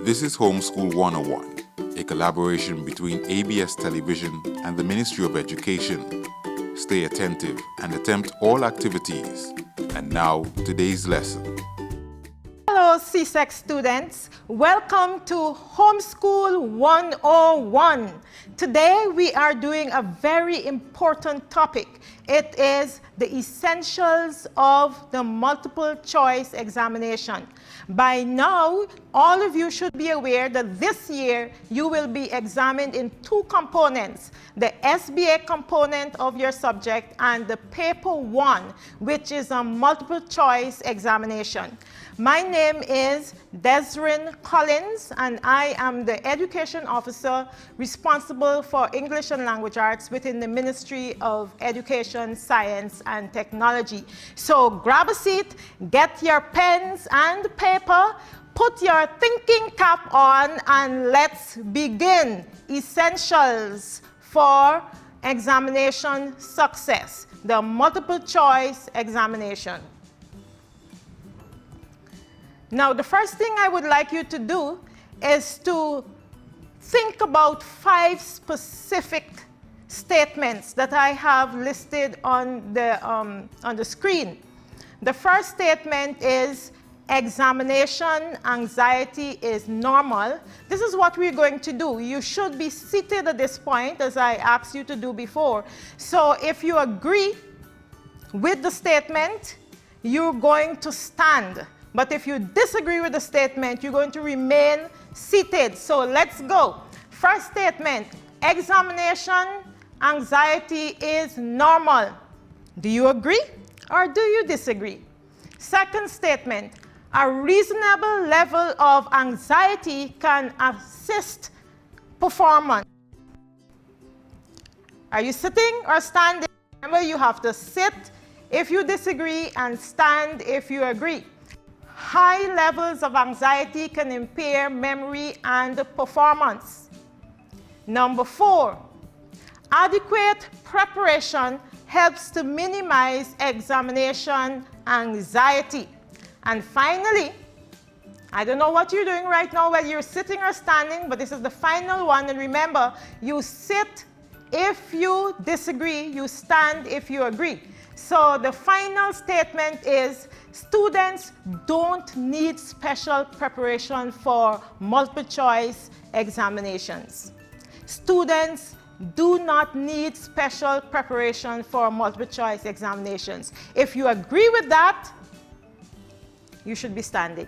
This is Homeschool 101, a collaboration between ABS Television and the Ministry of Education. Stay attentive and attempt all activities. And now, today's lesson. Hello, CSEC students. Welcome to Homeschool 101. Today, we are doing a very important topic. It is the essentials of the multiple choice examination. By now, all of you should be aware that this year you will be examined in two components, the SBA component of your subject and the paper 1, which is a multiple choice examination. My name is Desryn Collins, and I am the Education Officer responsible for English and Language Arts within the Ministry of Education, Science, and Technology. So grab a seat, get your pens and paper, put your thinking cap on, and let's begin. Essentials for examination success, the multiple choice examination. Now, the first thing I would like you to do is to think about 5 specific statements that I have listed on the screen. The first statement is examination anxiety is normal. This is what we're going to do. You should be seated at this point, as I asked you to do before. So if you agree with the statement, you're going to stand. But if you disagree with the statement, you're going to remain seated. So let's go. First statement, examination anxiety is normal. Do you agree or do you disagree? Second statement, a reasonable level of anxiety can assist performance. Are you sitting or standing? Remember, you have to sit if you disagree and stand if you agree. High levels of anxiety can impair memory and performance. Number 4, adequate preparation helps to minimize examination anxiety. And finally, I don't know what you're doing right now, whether you're sitting or standing, but this is the final one. And remember, you sit if you disagree, you stand if you agree. So the final statement is students don't need special preparation for multiple choice examinations. Students do not need special preparation for multiple choice examinations. If you agree with that, you should be standing.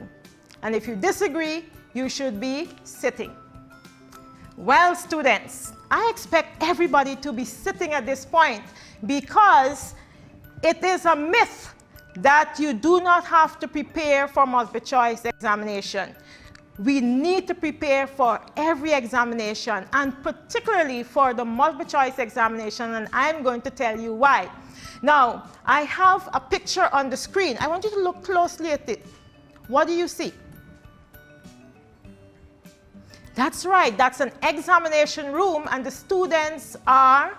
And if you disagree, you should be sitting. Well, students, I expect everybody to be sitting at this point because it is a myth that you do not have to prepare for multiple choice examination. We need to prepare for every examination, and particularly for the multiple choice examination, and I'm going to tell you why. Now, I have a picture on the screen. I want you to look closely at it. What do you see? That's right, that's an examination room, and the students are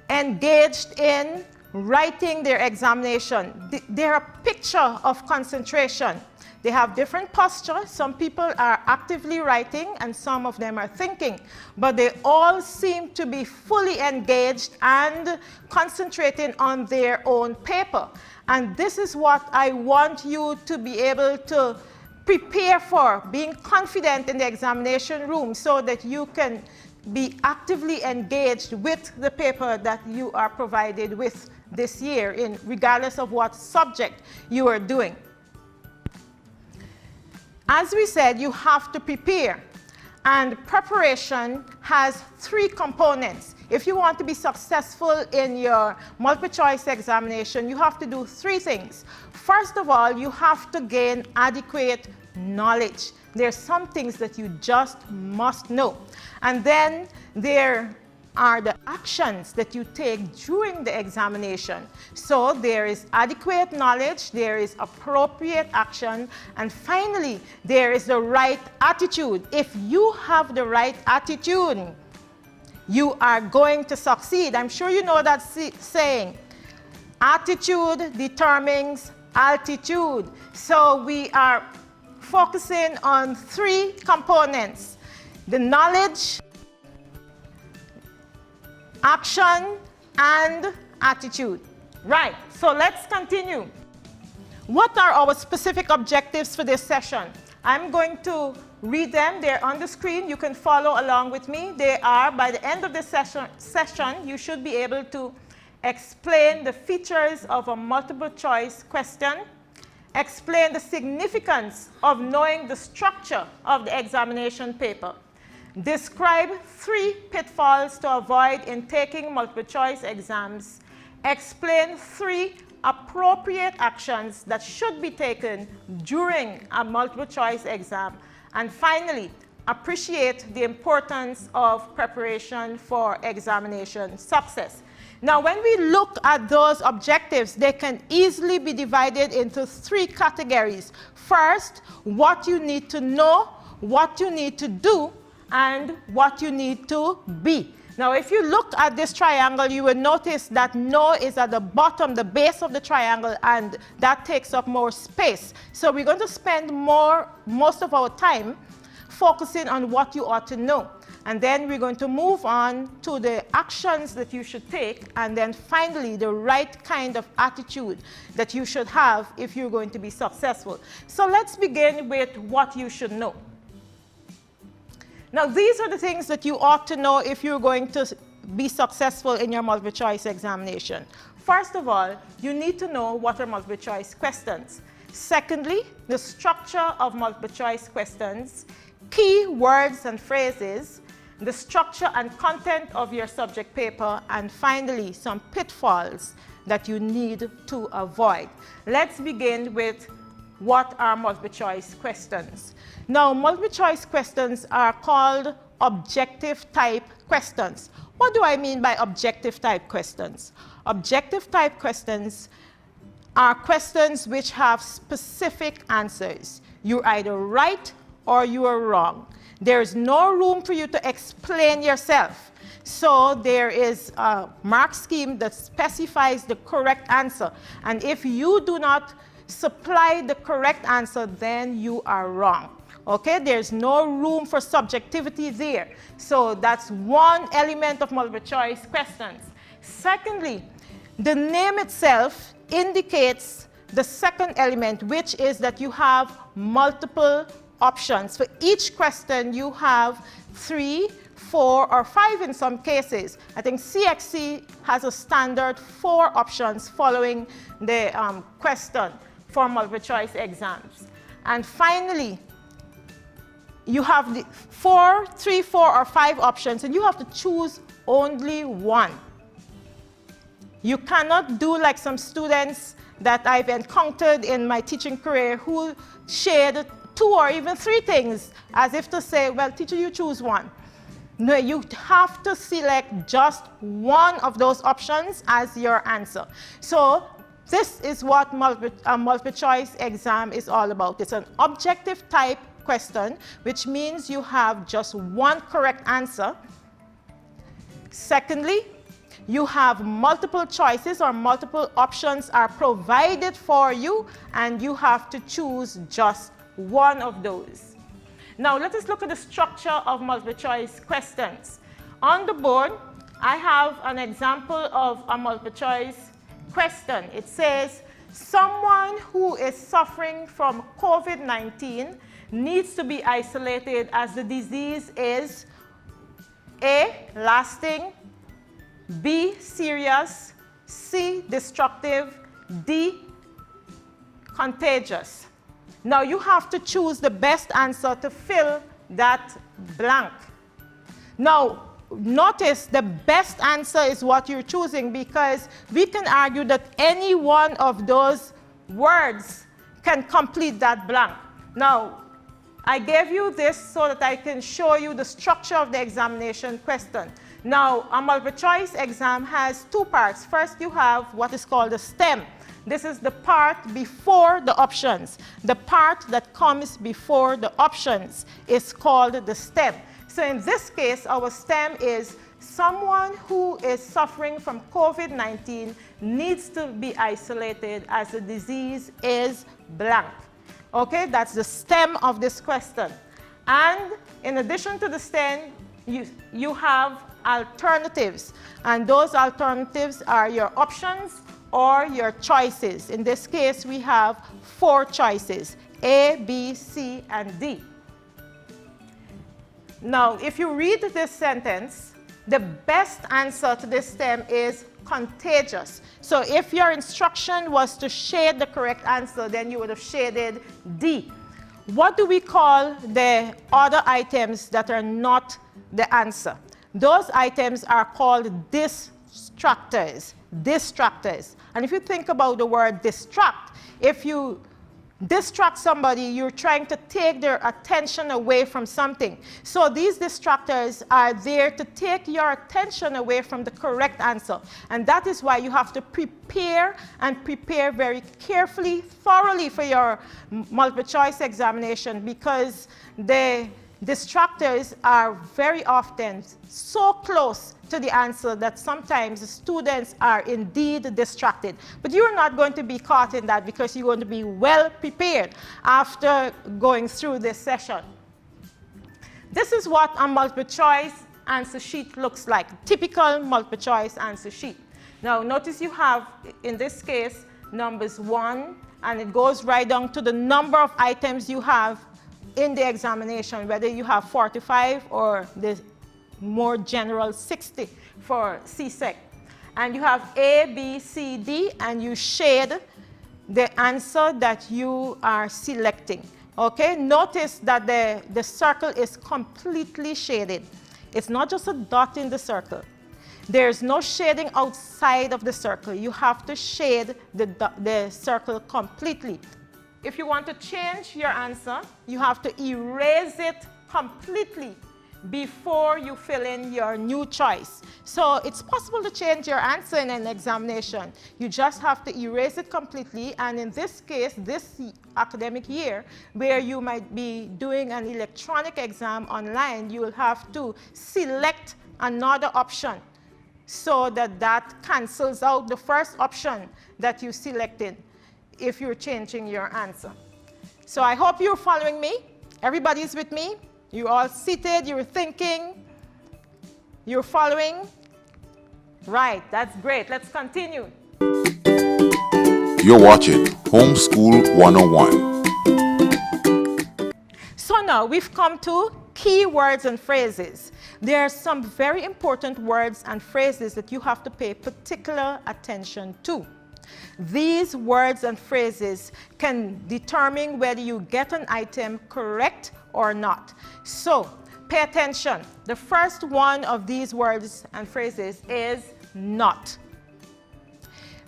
engaged in writing their examination. They're a picture of concentration. They have different postures. Some people are actively writing and some of them are thinking, but they all seem to be fully engaged and concentrating on their own paper. And this is what I want you to be able to prepare for, being confident in the examination room so that you can be actively engaged with the paper that you are provided with this year, regardless of what subject you are doing. As we said, you have to prepare, and preparation has 3 components. If you want to be successful in your multiple choice examination, you have to do 3 things. First of all, you have to gain adequate knowledge. There are some things that you just must know. And then there are the actions that you take during the examination. So there is adequate knowledge, there is appropriate action, and finally, there is the right attitude. If you have the right attitude, you are going to succeed. I'm sure you know that saying, attitude determines altitude. So we are focusing on 3 components: the knowledge, action, and attitude. Right, so let's continue. What are our specific objectives for this session? I'm going to read them. They're on the screen. You can follow along with me. They are, by the end of the session, you should be able to explain the features of a multiple choice question, explain the significance of knowing the structure of the examination paper, describe 3 pitfalls to avoid in taking multiple choice exams, explain 3 appropriate actions that should be taken during a multiple choice exam, and finally, appreciate the importance of preparation for examination success. Now, when we look at those objectives, they can easily be divided into 3 categories. First, what you need to know, what you need to do, and what you need to be. Now, if you look at this triangle, you will notice that know is at the bottom, the base of the triangle, and that takes up more space. So we're going to spend most of our time focusing on what you ought to know. And then we're going to move on to the actions that you should take, and then finally the right kind of attitude that you should have if you're going to be successful. So let's begin with what you should know. Now, these are the things that you ought to know if you're going to be successful in your multiple choice examination. First of all, you need to know what are multiple choice questions. Secondly, the structure of multiple choice questions, key words and phrases, the structure and content of your subject paper, and finally, some pitfalls that you need to avoid. Let's begin with what are multiple choice questions. Now, multiple choice questions are called objective type questions. What do I mean by objective type questions? Objective type questions are questions which have specific answers. You're either right or you are wrong. There's no room for you to explain yourself. So there is a mark scheme that specifies the correct answer. And if you do not supply the correct answer, then you are wrong. Okay, there's no room for subjectivity there. So that's one element of multiple choice questions. Secondly, the name itself indicates the second element, which is that you have multiple options. For each question, you have 3, 4, or 5 in some cases. I think CSEC has a standard 4 options following the question for multiple choice exams. And finally, you have the 3, 4, or 5 options, and you have to choose only one. You cannot do like some students that I've encountered in my teaching career who shared 2 or even 3 things, as if to say, well, teacher, you choose one. No, you have to select just one of those options as your answer. So this is what a multiple choice exam is all about. It's an objective type question, which means you have just one correct answer. Secondly, you have multiple choices or multiple options are provided for you, and you have to choose just one of those. Now let us look at the structure of multiple choice questions. On the board, I have an example of a multiple choice question. It says, someone who is suffering from COVID-19 needs to be isolated as the disease is A, lasting, B, serious, C, destructive, D, contagious. Now you have to choose the best answer to fill that blank. Now, notice the best answer is what you're choosing, because we can argue that any one of those words can complete that blank. Now, I gave you this so that I can show you the structure of the examination question. Now, a multiple choice exam has 2 parts. First, you have what is called the STEM. This is the part before the options. The part that comes before the options is called the STEM. So in this case, our STEM is someone who is suffering from COVID-19 needs to be isolated as the disease is blank. Okay, that's the stem of this question. And in addition to the stem, you have alternatives. And those alternatives are your options or your choices. In this case, we have 4 choices, A, B, C, and D. Now, if you read this sentence, the best answer to this stem is contagious. So if your instruction was to shade the correct answer, then you would have shaded D. What do we call the other items that are not the answer? Those items are called distractors. Distractors. And if you think about the word distract, if you distract somebody, you're trying to take their attention away from something. So these distractors are there to take your attention away from the correct answer. And that is why you have to prepare and prepare very carefully, thoroughly for your multiple choice examination, because the distractors are very often so close to the answer that sometimes the students are indeed distracted. But you're not going to be caught in that because you're going to be well prepared after going through this session. This is what a multiple choice answer sheet looks like, typical multiple choice answer sheet. Now notice you have, in this case, numbers 1, and it goes right down to the number of items you have in the examination, whether you have 45 or the more general 60 for CSEC. And you have A, B, C, D, and you shade the answer that you are selecting. Okay, notice that the circle is completely shaded. It's not just a dot in the circle. There's no shading outside of the circle. You have to shade the circle completely. If you want to change your answer, you have to erase it completely before you fill in your new choice. So it's possible to change your answer in an examination. You just have to erase it completely. And in this case, this academic year, where you might be doing an electronic exam online, you will have to select another option so that that cancels out the first option that you selected if you're changing your answer. So I hope you're following me. Everybody's with me. You're all seated, you're thinking, you're following. Right, that's great. Let's continue. You're watching Homeschool 101. So now we've come to key words and phrases. There are some very important words and phrases that you have to pay particular attention to. These words and phrases can determine whether you get an item correct or not. So pay attention. The first one of these words and phrases is not.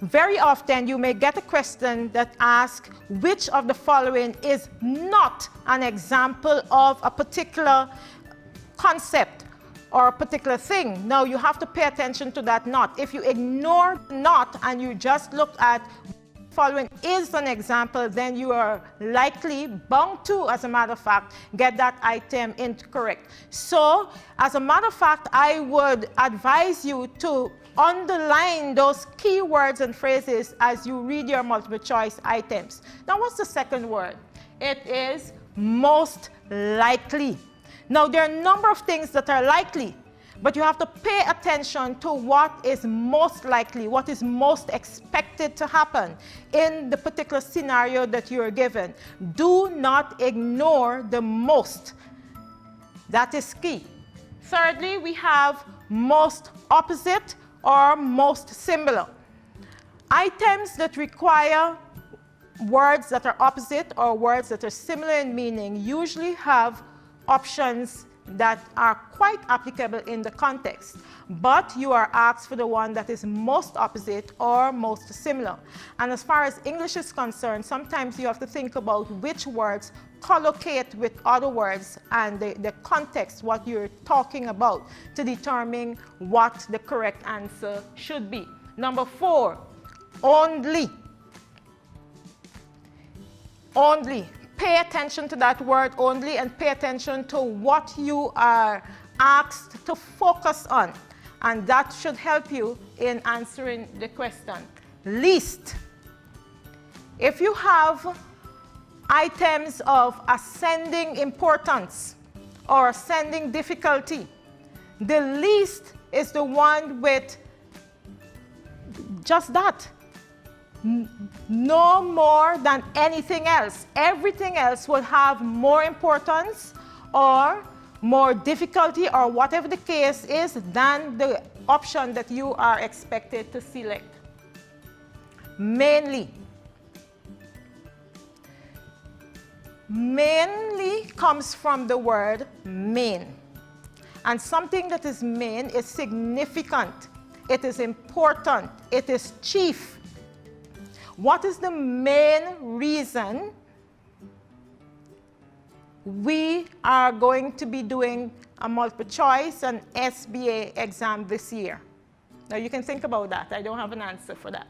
Very often you may get a question that asks which of the following is not an example of a particular concept or a particular thing. Now you have to pay attention to that not. If you ignore not and you just look at following is an example, then you are likely bound to, as a matter of fact, get that item incorrect. So, as a matter of fact, I would advise you to underline those key words and phrases as you read your multiple choice items. Now, what's the second word? It is most likely. Now, there are a number of things that are likely, but you have to pay attention to what is most likely, what is most expected to happen in the particular scenario that you are given. Do not ignore the most. That is key. Thirdly, we have most opposite or most similar. Items that require words that are opposite or words that are similar in meaning usually have options that are quite applicable in the context, but you are asked for the one that is most opposite or most similar. And as far as English is concerned, sometimes you have to think about which words collocate with other words and the context, what you're talking about, to determine what the correct answer should be. Number 4, only. Only. Pay attention to that word only and pay attention to what you are asked to focus on. And that should help you in answering the question. Least. If you have items of ascending importance or ascending difficulty. The least is the one with just that. No more than anything else. Everything else will have more importance or more difficulty or whatever the case is than the option that you are expected to select. Mainly. Mainly comes from the word main. And something that is main is significant. It is important. It is chief. What is the main reason we are going to be doing a multiple choice and SBA exam this year? Now you can think about that. I don't have an answer for that.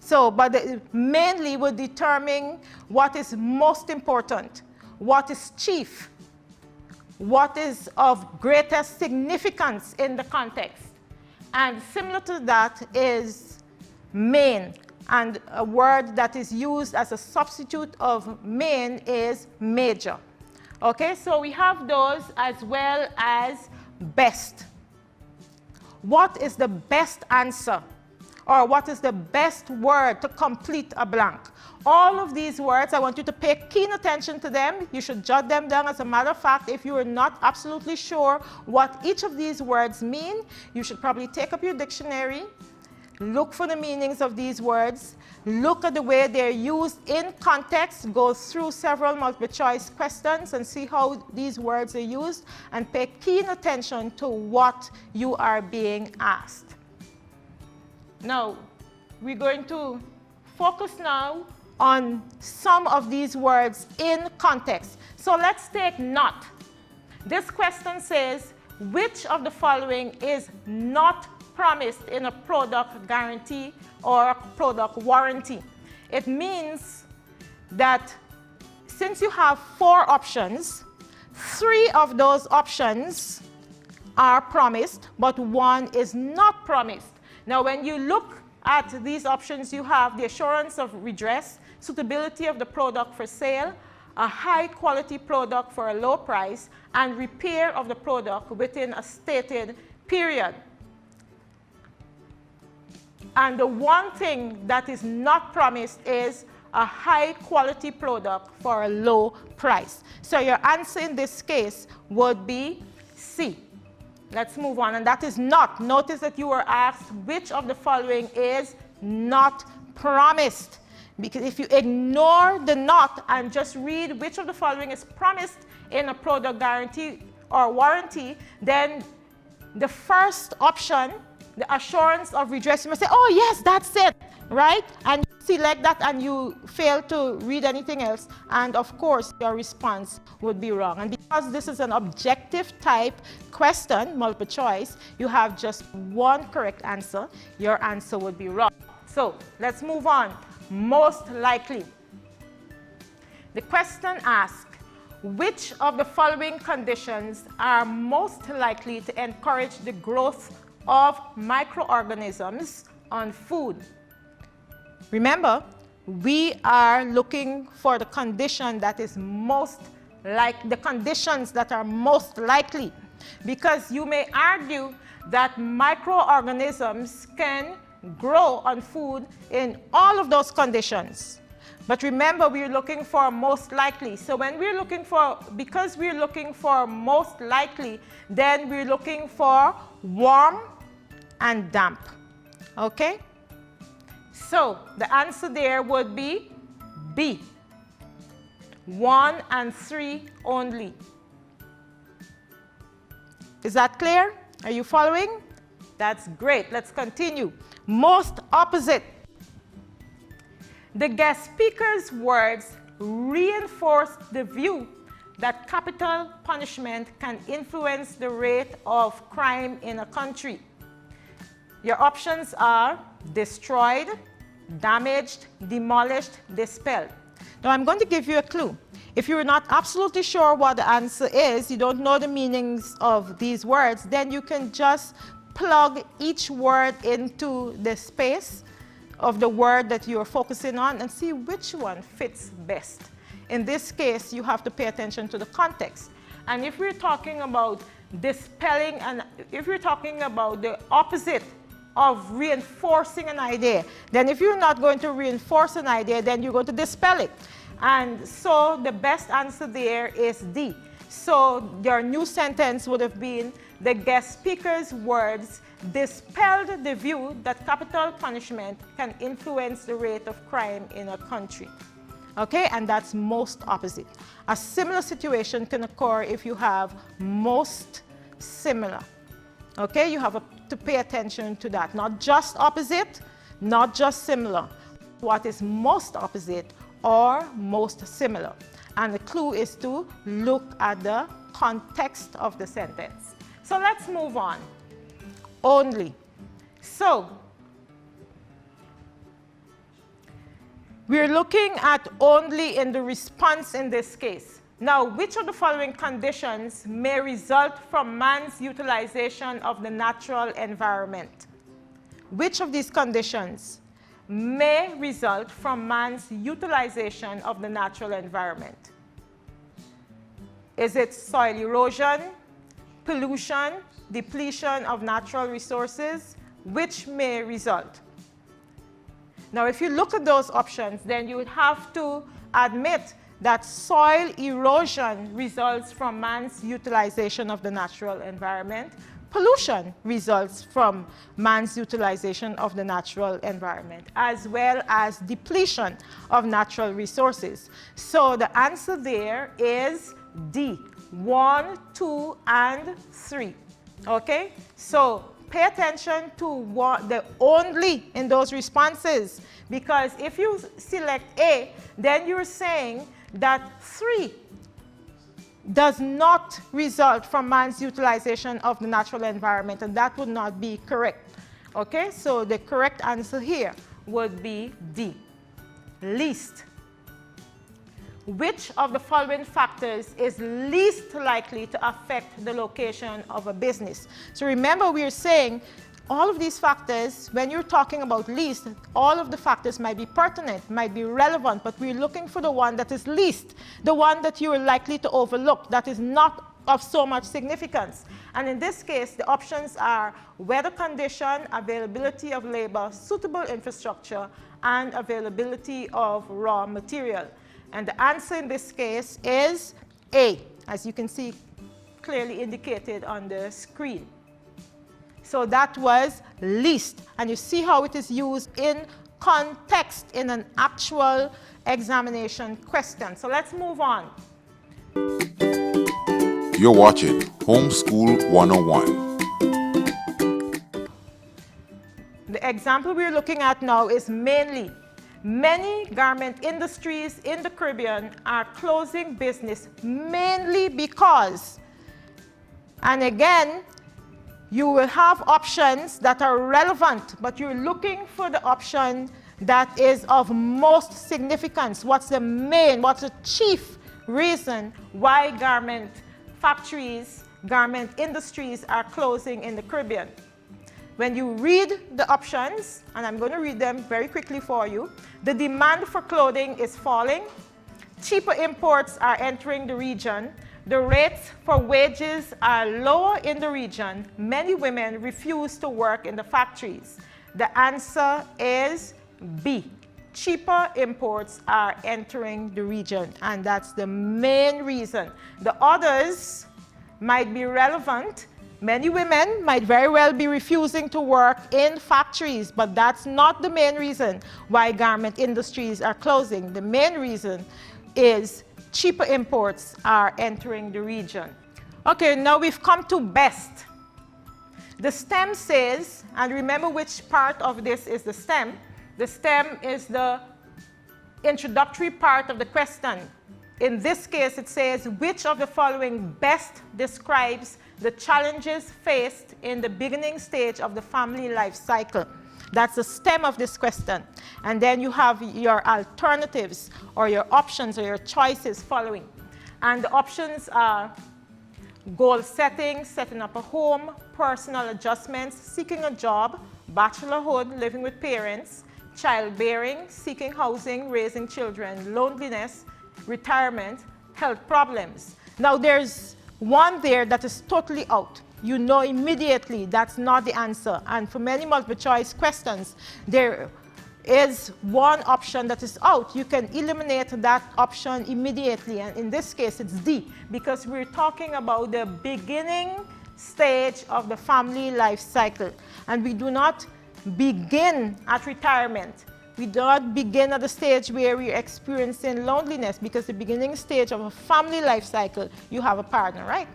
So, but mainly will determine what is most important, what is chief, what is of greatest significance in the context. And similar to that is main. And a word that is used as a substitute of main is major. Okay, so we have those as well as best. What is the best answer? Or what is the best word to complete a blank? All of these words, I want you to pay keen attention to them. You should jot them down. As a matter of fact, if you are not absolutely sure what each of these words mean, you should probably take up your dictionary, look for the meanings of these words, look at the way they're used in context, go through several multiple choice questions and see how these words are used, and pay keen attention to what you are being asked. Now, we're going to focus now on some of these words in context. So let's take not. This question says, which of the following is not promised in a product guarantee or a product warranty? It means that since you have 4 options, 3 of those options are promised, but 1 is not promised. Now, when you look at these options, you have the assurance of redress, suitability of the product for sale, a high quality product for a low price, and repair of the product within a stated period. And the one thing that is not promised is a high quality product for a low price. So your answer in this case would be C. Let's move on, and that is not. Notice that you were asked which of the following is not promised. Because if you ignore the not and just read which of the following is promised in a product guarantee or warranty, then the first option, the assurance of redress, you must say, oh yes, that's it, right? And you select that and you fail to read anything else, and of course your response would be wrong. And because this is an objective type question, multiple choice, you have just one correct answer, your answer would be wrong. So let's move on. Most likely. The question asks, which of the following conditions are most likely to encourage the growth of microorganisms on food? Remember, we are looking for the condition that is most like the conditions that are most likely, because you may argue that microorganisms can grow on food in all of those conditions. But remember, we're looking for most likely. So when we're looking for, because we're looking for most likely, then we're looking for warm and damp. Okay? So the answer there would be B. 1 and 3 only. Is that clear? Are you following? That's great. Let's continue. Most opposite. The guest speaker's words reinforce the view that capital punishment can influence the rate of crime in a country. Your options are destroyed, damaged, demolished, dispelled. Now I'm going to give you a clue. If you're not absolutely sure what the answer is, you don't know the meanings of these words, then you can just plug each word into the space of the word that you're focusing on and see which one fits best. In this case, you have to pay attention to the context. And if we're talking about dispelling, and if we're talking about the opposite of reinforcing an idea, then if you're not going to reinforce an idea, then you're going to dispel it. And so the best answer there is D. So your new sentence would have been, the guest speaker's words dispelled the view that capital punishment can influence the rate of crime in a country. Okay, and that's most opposite. A similar situation can occur if you have most similar. Okay, you have to pay attention to that. Not just opposite, not just similar. What is most opposite or most similar? And the clue is to look at the context of the sentence. So let's move on. Only. So we're looking at only in the response in this case. Now, which of the following conditions may result from man's utilization of the natural environment? Which of these conditions may result from man's utilization of the natural environment? Is it soil erosion, pollution, depletion of natural resources? Which may result? Now, if you look at those options, then you would have to admit that soil erosion results from man's utilization of the natural environment. Pollution results from man's utilization of the natural environment, as well as depletion of natural resources. So the answer there is D, 1, 2, and 3. Okay? So pay attention to what the only in those responses, because if you select A, then you're saying that 3 does not result from man's utilization of the natural environment, and that would not be correct. Okay, so the correct answer here would be D, least. Which of the following factors is least likely to affect the location of a business? So remember, we are saying all of these factors, when you're talking about least, all of the factors might be pertinent, might be relevant, but we're looking for the one that is least, the one that you are likely to overlook, that is not of so much significance. And in this case, the options are weather condition, availability of labor, suitable infrastructure, and availability of raw material. And the answer in this case is A, as you can see clearly indicated on the screen. So that was least. And you see how it is used in context in an actual examination question. So let's move on. You're watching Homeschool 101. The example we're looking at now is mainly. Many garment industries in the Caribbean are closing business mainly because, and again, you will have options that are relevant, but you're looking for the option that is of most significance. What's the main, what's the chief reason why garment factories, garment industries are closing in the Caribbean? When you read the options, and I'm going to read them very quickly for you, the demand for clothing is falling, cheaper imports are entering the region, the rates for wages are lower in the region, many women refuse to work in the factories. The answer is B, cheaper imports are entering the region, and that's the main reason. The others might be relevant. Many women might very well be refusing to work in factories, but that's not the main reason why garment industries are closing. The main reason is cheaper imports are entering the region. Okay, now we've come to best. The STEM says, and remember which part of this is the STEM. The STEM is the introductory part of the question. In this case, it says, which of the following best describes the challenges faced in the beginning stage of the family life cycle? That's the stem of this question. And then you have your alternatives or your options or your choices following. And the options are goal setting, setting up a home, personal adjustments, seeking a job, bachelorhood, living with parents, childbearing, seeking housing, raising children, loneliness, retirement, health problems. Now there's one there that is totally out. You know immediately that's not the answer. And for many multiple choice questions, there is one option that is out. You can eliminate that option immediately. And in this case, it's D, because we're talking about the beginning stage of the family life cycle. And we do not begin at retirement. We do not begin at the stage where we're experiencing loneliness, because the beginning stage of a family life cycle, you have a partner, right?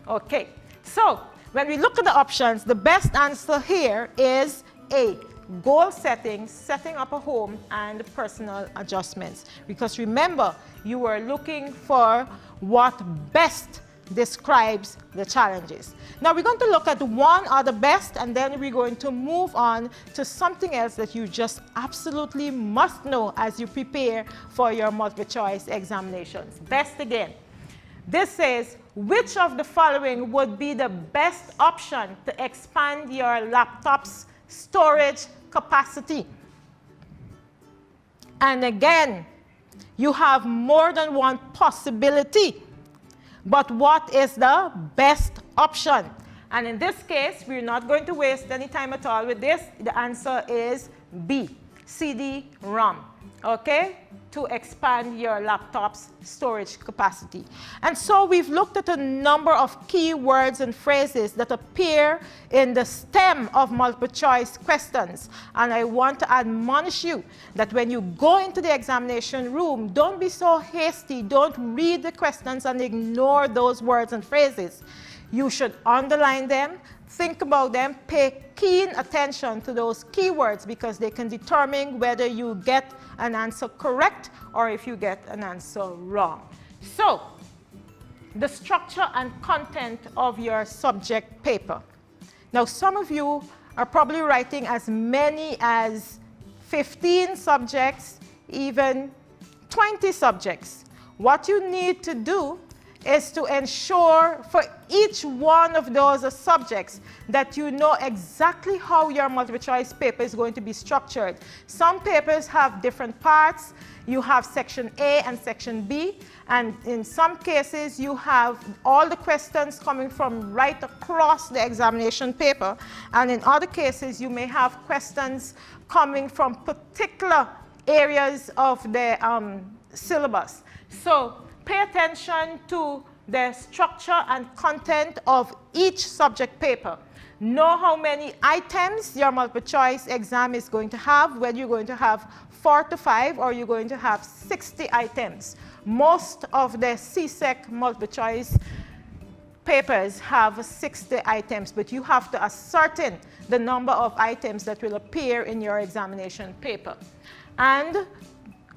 Okay, so when we look at the options, the best answer here is A, goal setting, setting up a home, and personal adjustments. Because remember, you are looking for what best describes the challenges. Now we're going to look at one other best, and then we're going to move on to something else that you just absolutely must know as you prepare for your multiple choice examinations. Best again. This says, which of the following would be the best option to expand your laptop's storage capacity? And again, you have more than one possibility. But what is the best option? And in this case, we're not going to waste any time at all with this. The answer is B, CD-ROM, okay? To expand your laptop's storage capacity. And so we've looked at a number of keywords and phrases that appear in the stem of multiple choice questions. And I want to admonish you that when you go into the examination room, don't be so hasty. Don't read the questions and ignore those words and phrases. You should underline them, think about them, pay keen attention to those keywords, because they can determine whether you get an answer correct or if you get an answer wrong. So, the structure and content of your subject paper. Now, some of you are probably writing as many as 15 subjects, even 20 subjects. What you need to do is to ensure for each one of those subjects that you know exactly how your multiple choice paper is going to be structured. Some papers have different parts. You have section A and section B, and in some cases you have all the questions coming from right across the examination paper, and in other cases you may have questions coming from particular areas of the syllabus. So pay attention to the structure and content of each subject paper. Know how many items your multiple choice exam is going to have, whether you're going to have 4 to 5 or you're going to have 60 items. Most of the CSEC multiple choice papers have 60 items, but you have to ascertain the number of items that will appear in your examination paper. And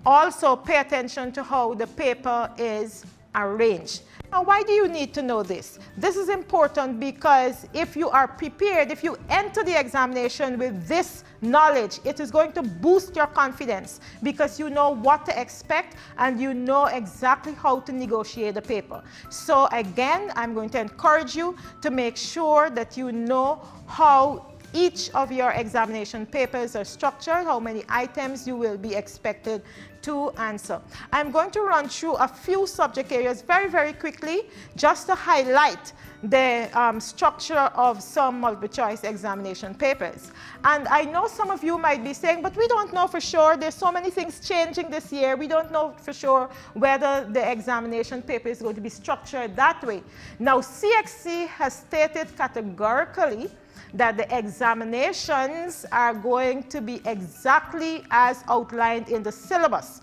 also pay attention to how the paper is arranged. Now, why do you need to know this? This is important because if you are prepared, if you enter the examination with this knowledge, it is going to boost your confidence because you know what to expect and you know exactly how to negotiate the paper. So again, I'm going to encourage you to make sure that you know how each of your examination papers are structured, how many items you will be expected to answer. I'm going to run through a few subject areas very, very quickly just to highlight the structure of some multiple choice examination papers. And I know some of you might be saying, but we don't know for sure. There's so many things changing this year. We don't know for sure whether the examination paper is going to be structured that way. Now, CSEC has stated categorically that the examinations are going to be exactly as outlined in the syllabus.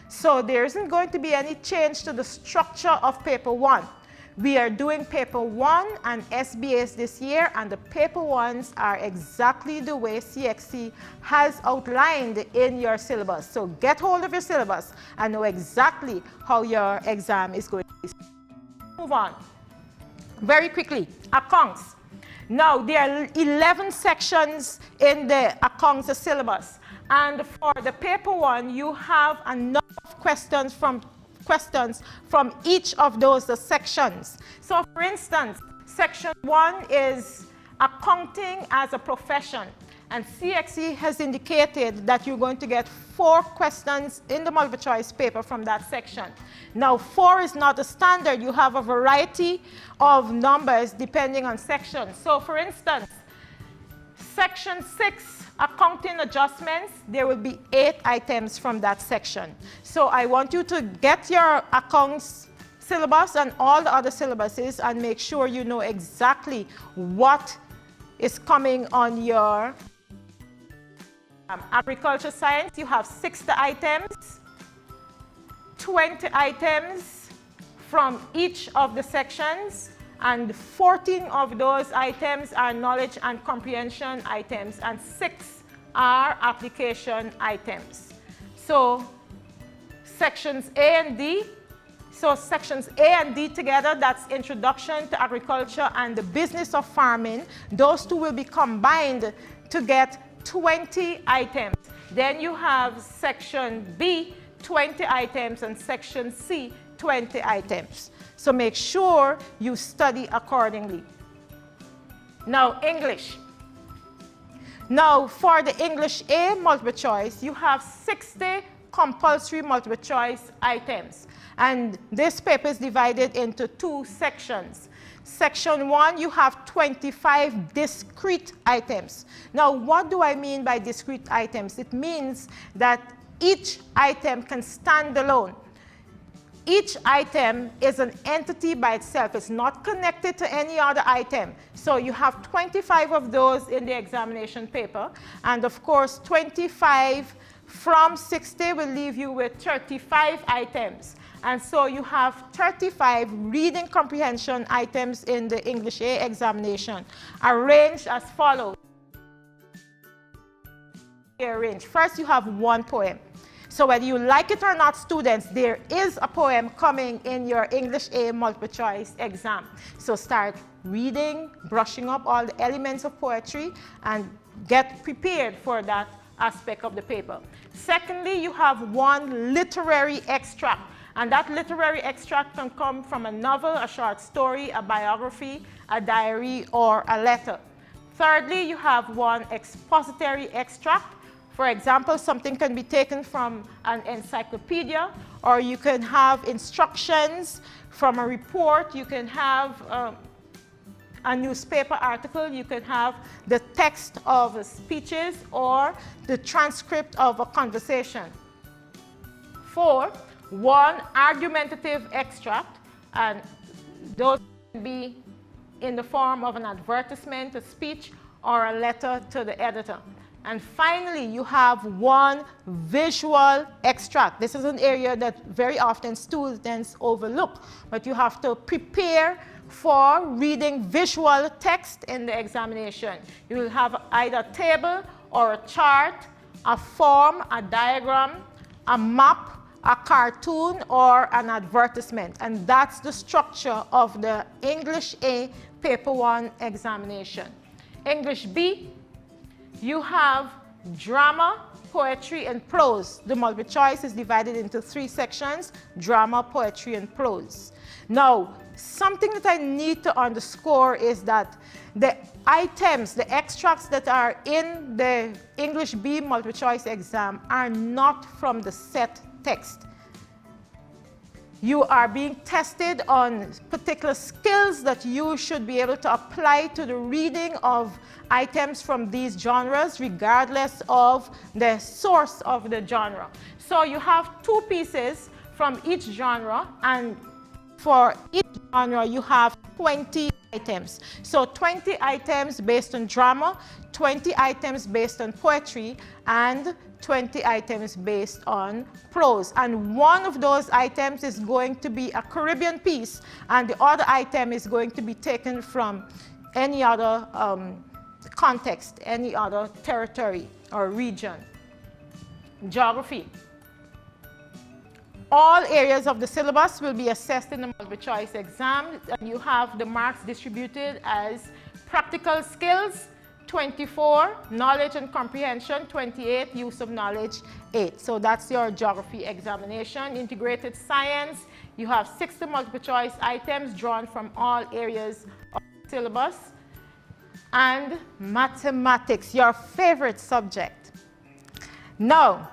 So there isn't going to be any change to the structure of paper 1. We are doing paper 1 and SBAs this year, and the paper 1s are exactly the way CSEC has outlined in your syllabus. So get hold of your syllabus and know exactly how your exam is going to be. Move on. Very quickly, accounts. Now, there are 11 sections in the accounts syllabus. And for the paper 1, you have a number of questions from each of those sections. So, for instance, section 1 is accounting as a profession. And CXE has indicated that you're going to get 4 questions in the multiple choice paper from that section. Now, 4 is not a standard. You have a variety of numbers depending on section. So, for instance, section 6, accounting adjustments, there will be 8 items from that section. So I want you to get your accounts syllabus and all the other syllabuses and make sure you know exactly what is coming on your agriculture science. You have 60 items, 20 items from each of the sections, and 14 of those items are knowledge and comprehension items, and 6 are application items. So sections A and D, so sections A and D together, that's introduction to agriculture and the business of farming. Those 2 will be combined to get 20 items. Then you have section B, 20 items, and section C, 20 items. So make sure you study accordingly. Now, English. Now, for the English A multiple choice, you have 60 compulsory multiple choice items. And this paper is divided into 2 sections. Section 1, you have 25 discrete items. Now, what do I mean by discrete items? It means that each item can stand alone. Each item is an entity by itself. It's not connected to any other item. So you have 25 of those in the examination paper. And of course, 25 from 60 will leave you with 35 items. And so you have 35 reading comprehension items in the English A examination, arranged as follows. First, you have 1 poem. So whether you like it or not, students, there is a poem coming in your English A multiple choice exam. So start reading, brushing up all the elements of poetry, and get prepared for that aspect of the paper. Secondly, you have 1 literary extract. And that literary extract can come from a novel, a short story, a biography, a diary, or a letter. Thirdly, you have 1 expository extract. For example, something can be taken from an encyclopedia, or you can have instructions from a report. You can have a newspaper article. You can have the text of speeches or the transcript of a conversation. 4, 1 argumentative extract, and those can be in the form of an advertisement, a speech, or a letter to the editor. And finally, you have 1 visual extract. This is an area that very often students overlook, but you have to prepare for reading visual text in the examination. You will have either a table or a chart, a form, a diagram, a map, a cartoon, or an advertisement. And that's the structure of the English A Paper 1 examination. English B, you have drama, poetry, and prose. The multiple choice is divided into 3 sections: drama, poetry, and prose. Now, something that I need to underscore is that the items, the extracts that are in the English B multiple choice exam are not from the set text. You are being tested on particular skills that you should be able to apply to the reading of items from these genres, regardless of the source of the genre. So you have 2 pieces from each genre, and for each genre you have 20 items. So 20 items based on drama, 20 items based on poetry, and 20 items based on prose. And one of those items is going to be a Caribbean piece, and the other item is going to be taken from any other context, any other territory or region. Geography. All areas of the syllabus will be assessed in the multiple choice exam, and you have the marks distributed as practical skills, 24, knowledge and comprehension, 28, use of knowledge, 8. So that's your geography examination. Integrated science, you have 60 multiple choice items drawn from all areas of the syllabus. and mathematics, your favorite subject. Now,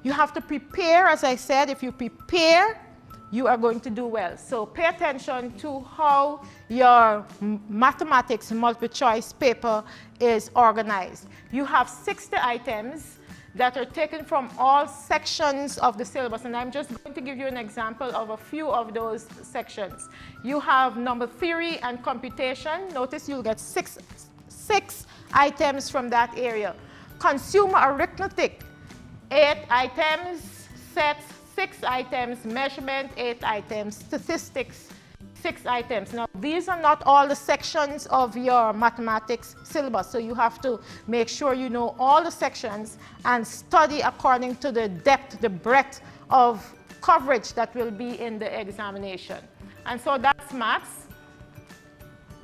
you have to prepare, as I said. If you prepare, you are going to do well. So pay attention to how your mathematics multiple choice paper is organized. You have 60 items that are taken from all sections of the syllabus, and I'm just going to give you an example of a few of those sections. You have number theory and computation. Notice you'll get six items from that area. Consumer arithmetic, 8 items. Sets, 6 items. Measurement, 8 items. Statistics, 6 items. Now, these are not all the sections of your mathematics syllabus, so you have to make sure you know all the sections and study according to the depth, the breadth of coverage that will be in the examination. And so that's maths.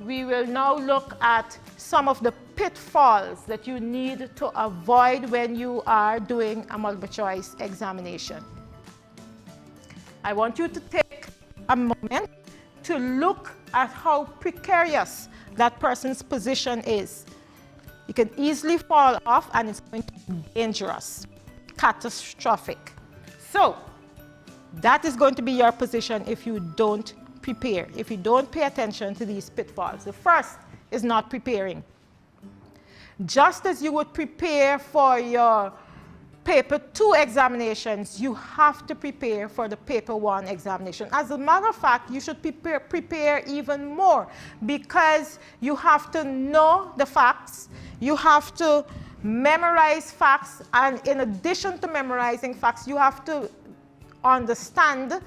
We will now look at some of the pitfalls that you need to avoid when you are doing a multiple choice examination. I want you to take a moment to look at how precarious that person's position is. You can easily fall off, and it's going to be dangerous, catastrophic. So that is going to be your position if you don't prepare, if you don't pay attention to these pitfalls. The first is not preparing. Just as you would prepare for your paper 2 examinations, you have to prepare for the paper 1 examination. As a matter of fact, you should prepare even more, because you have to know the facts, you have to memorize facts, and in addition to memorizing facts, you have to understand,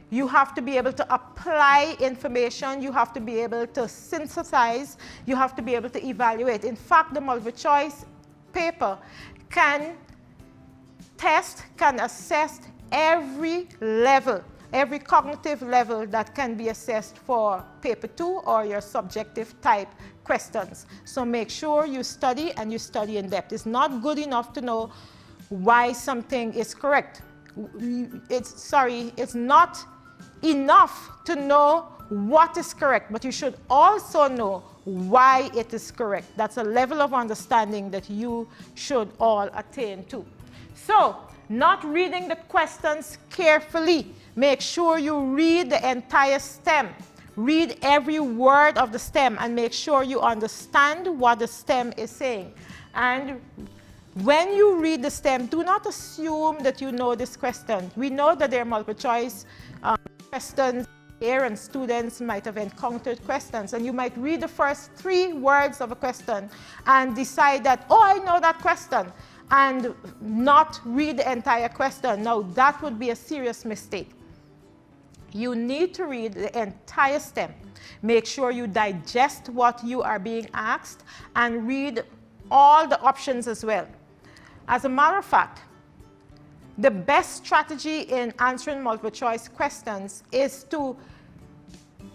you have to be able to apply information, you have to be able to synthesize, you have to be able to evaluate. In fact, the multiple choice paper can test, can assess every level, every cognitive level that can be assessed for paper 2 or your subjective type questions. So make sure you study, and you study in depth. It's not good enough to know why something is correct. It's not enough to know what is correct, but you should also know why it is correct. That's a level of understanding that you should all attain to. So, not reading the questions carefully. Make sure you read the entire stem. Read every word of the stem and make sure you understand what the stem is saying. And when you read the stem, do not assume that you know this question. We know that there are multiple choice questions here, and students might have encountered questions, and you might read the first 3 words of a question and decide that, oh, I know that question, and not read the entire question. Now, that would be a serious mistake. You need to read the entire stem. Make sure you digest what you are being asked and read all the options as well. As a matter of fact, the best strategy in answering multiple choice questions is to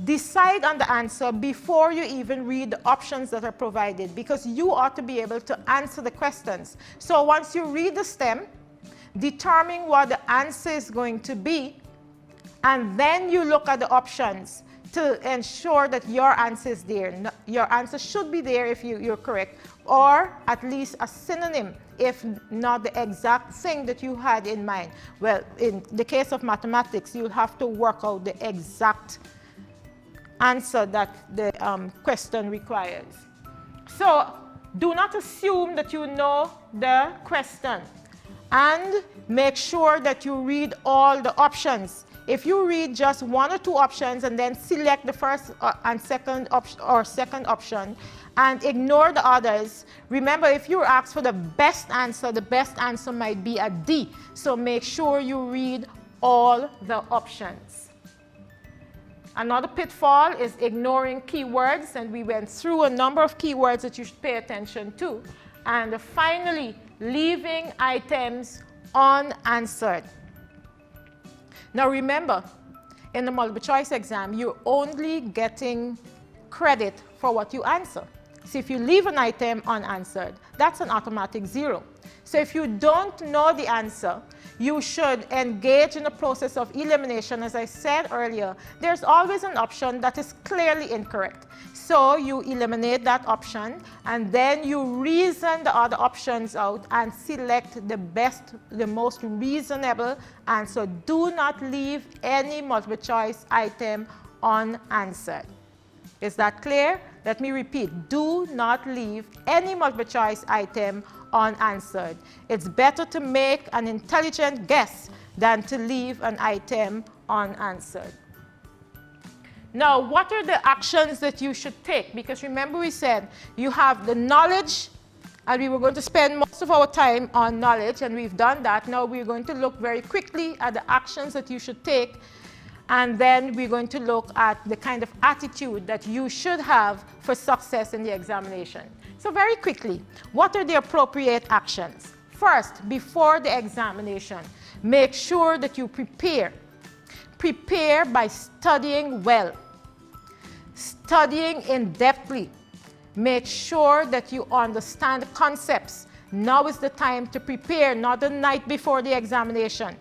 decide on the answer before you even read the options that are provided, because you ought to be able to answer the questions. So once you read the stem, determine what the answer is going to be, and then you look at the options to ensure that your answer is there. Your answer should be there if you're correct, or at least a synonym, if not the exact thing that you had in mind. Well, in the case of mathematics, you'll have to work out the exact answer that the question requires. So do not assume that you know the question, and make sure that you read all the options. If you read just 1 or 2 options and then select the first and second option and ignore the others, remember, if you're asked for the best answer might be a D. So make sure you read all the options. Another pitfall is ignoring keywords, and we went through a number of keywords that you should pay attention to. And finally, leaving items unanswered. Now remember, in the multiple choice exam, you're only getting credit for what you answer. So if you leave an item unanswered, that's an automatic 0. So if you don't know the answer, you should engage in a process of elimination. As I said earlier, there's always an option that is clearly incorrect. So you eliminate that option, and then you reason the other options out and select the best, the most reasonable answer. Do not leave any multiple choice item unanswered. Is that clear? Let me repeat. Do not leave any multiple choice item unanswered. It's better to make an intelligent guess than to leave an item unanswered. Now, what are the actions that you should take? Because remember we said you have the knowledge, and we were going to spend most of our time on knowledge, and we've done that. Now we're going to look very quickly at the actions that you should take, and then we're going to look at the kind of attitude that you should have for success in the examination. So very quickly, what are the appropriate actions? First, before the examination, make sure that you prepare. Prepare by studying well, studying in-depthly. Make sure that you understand the concepts. Now is the time to prepare, not the night before the examination.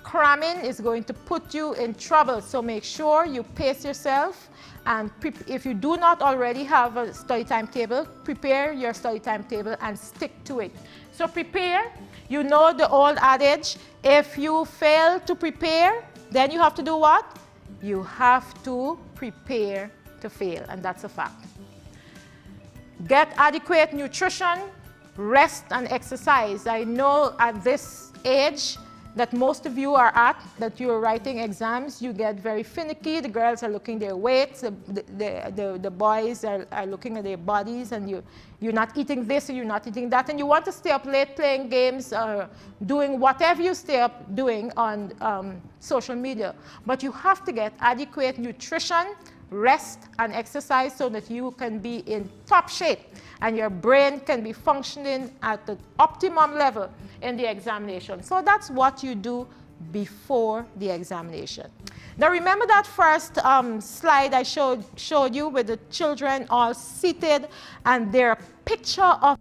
Cramming is going to put you in trouble, so make sure you pace yourself, and if you do not already have a study timetable, prepare your study timetable and stick to it. So prepare. You know the old adage, if you fail to prepare, then you have to do what? You have to prepare to fail, and that's a fact. Get adequate nutrition, rest, and exercise. I know at this age that most of you are at, that you're writing exams, you get very finicky. The girls are looking at their weights, the boys are looking at their bodies, and you're not eating this or you're not eating that, and you want to stay up late playing games or doing whatever you stay up doing on social media. But you have to get adequate nutrition, rest, and exercise so that you can be in top shape and your brain can be functioning at the optimum level in the examination. So that's what you do before the examination. Now remember that first slide I showed you with the children all seated and their picture of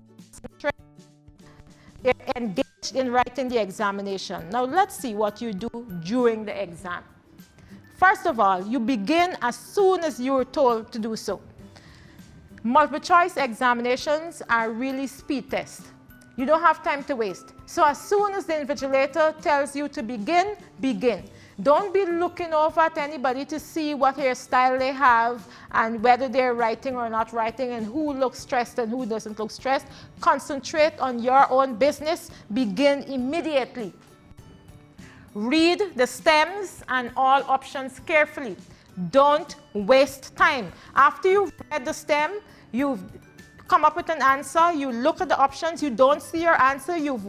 they're engaged in writing the examination. Now let's see what you do during the exam. First of all, you begin as soon as you're told to do so. Multiple choice examinations are really speed tests. You don't have time to waste. So as soon as the invigilator tells you to begin, begin. Don't be looking over at anybody to see what hairstyle they have and whether they're writing or not writing and who looks stressed and who doesn't look stressed. Concentrate on your own business. Begin immediately. Read the stems and all options carefully. Don't waste time. After you've read the stem, you've come up with an answer, you look at the options, you don't see your answer, you've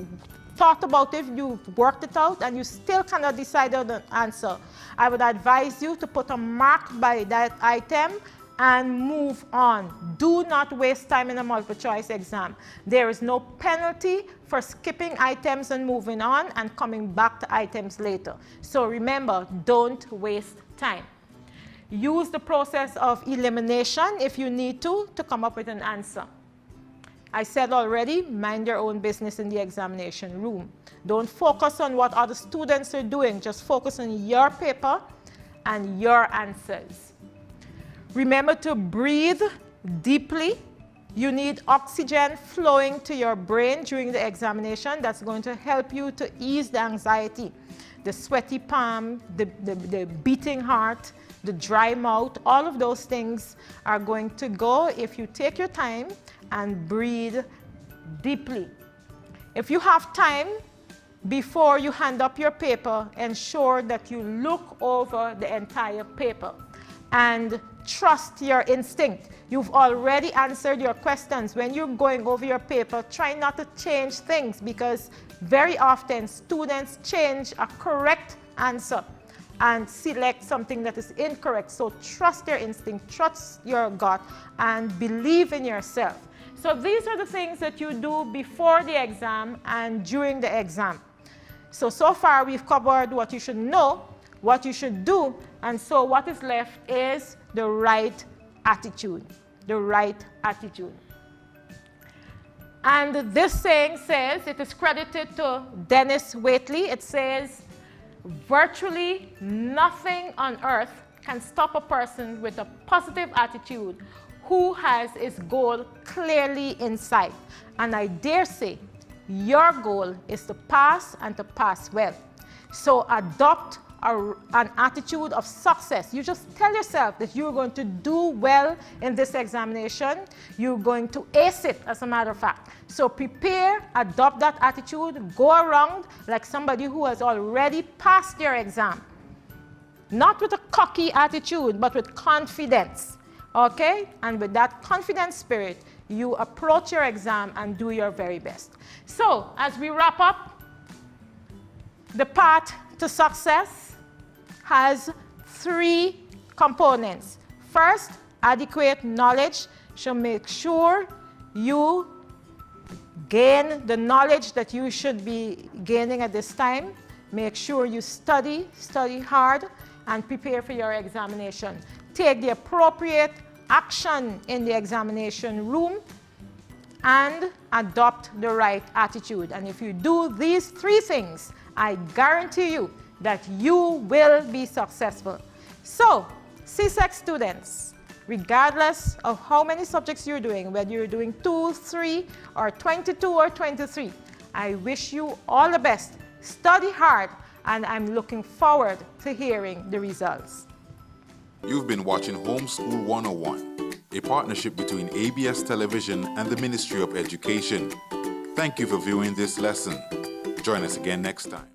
thought about it, you've worked it out, and you still cannot decide on the answer. I would advise you to put a mark by that item and move on. Do not waste time in a multiple choice exam. There is no penalty for skipping items and moving on and coming back to items later. So remember, don't waste time. Use the process of elimination if you need to come up with an answer. I said already, mind your own business in the examination room. Don't focus on what other students are doing. Just focus on your paper and your answers. Remember to breathe deeply. You need oxygen flowing to your brain during the examination. That's going to help you to ease the anxiety. The sweaty palm, the beating heart, the dry mouth, all of those things are going to go if you take your time and breathe deeply. If you have time before you hand up your paper, ensure that you look over the entire paper and trust your instinct. You've already answered your questions. When you're going over your paper, try not to change things because very often students change a correct answer and select something that is incorrect. So trust your instinct, trust your gut, and believe in yourself. So these are the things that you do before the exam and during the exam. So far we've covered what you should know, what you should do, and so what is left is the right attitude. The right attitude. And this saying says, it is credited to Dennis Waitley. It says, virtually nothing on earth can stop a person with a positive attitude who has his goal clearly in sight. And I dare say, your goal is to pass and to pass well. So adopt an attitude of success. You just tell yourself that you're going to do well in this examination. You're going to ace it, as a matter of fact. So prepare, adopt that attitude, go around like somebody who has already passed your exam. Not with a cocky attitude, but with confidence. Okay? And with that confident spirit, you approach your exam and do your very best. So, as we wrap up, the path to success has 3 components. First, adequate knowledge should make sure you gain the knowledge that you should be gaining at this time. Make sure you study hard, and prepare for your examination. Take the appropriate action in the examination room and adopt the right attitude. And if you do these 3 things, I guarantee you that you will be successful. So, CSEC students, regardless of how many subjects you're doing, whether you're doing 2, 3, or 22 or 23, I wish you all the best. Study hard, and I'm looking forward to hearing the results. You've been watching Homeschool 101, a partnership between ABS Television and the Ministry of Education. Thank you for viewing this lesson. Join us again next time.